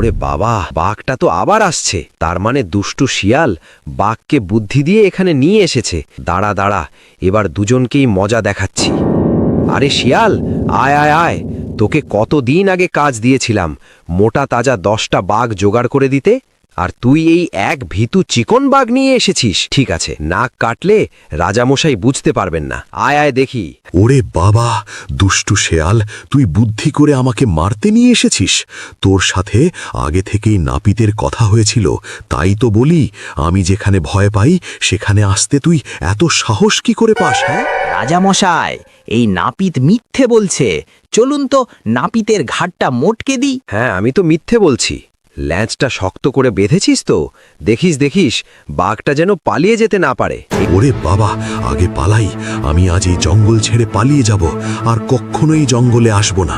ওরে বাবা, বাঘটা তো আবার আসছে। তার মানে দুষ্টু শিয়াল বাঘকে বুদ্ধি দিয়ে এখানে নিয়ে এসেছে। দাঁড়া দাঁড়া, এবার দুজনকেই মজা দেখাচ্ছি। আরে শিয়াল, আয় আয় আয়, তোকে কতদিন আগে কাজ দিয়েছিলাম মোটা তাজা 10টা বাঘ জোগাড় করে দিতে, আর তুই এই এক ভীতু চিকন বাঘ নিয়ে এসেছিস। ঠিক আছে, নাক কাটলে রাজামশাই বুঝতে পারবেন না। আয় আয় দেখি। ওরে বাবা, দুষ্টু শেয়াল, তুই বুদ্ধি করে আমাকে মারতে নিয়ে এসেছিস। তোর সাথে আগে থেকেই নাপিতের কথা হয়েছিল, তাই তো বলি আমি যেখানে ভয় পাই সেখানে আসতে তুই এত সাহস কি করে পাস? হ্যাঁ, রাজামশাই, এই নাপিত মিথ্যে বলছে। চলুন তো নাপিতের ঘাটটা মোটকে দিই। হ্যাঁ, আমি তো মিথ্যে বলছি। ল্যাঞ্চটা শক্ত করে বেঁধেছিস তো? দেখিস দেখিস, বাঘটা যেন পালিয়ে যেতে না পারে। ওরে বাবা, আগে পালাই। আমি আজ এই জঙ্গল ছেড়ে পালিয়ে যাব, আর কখনো এই জঙ্গলে আসব না।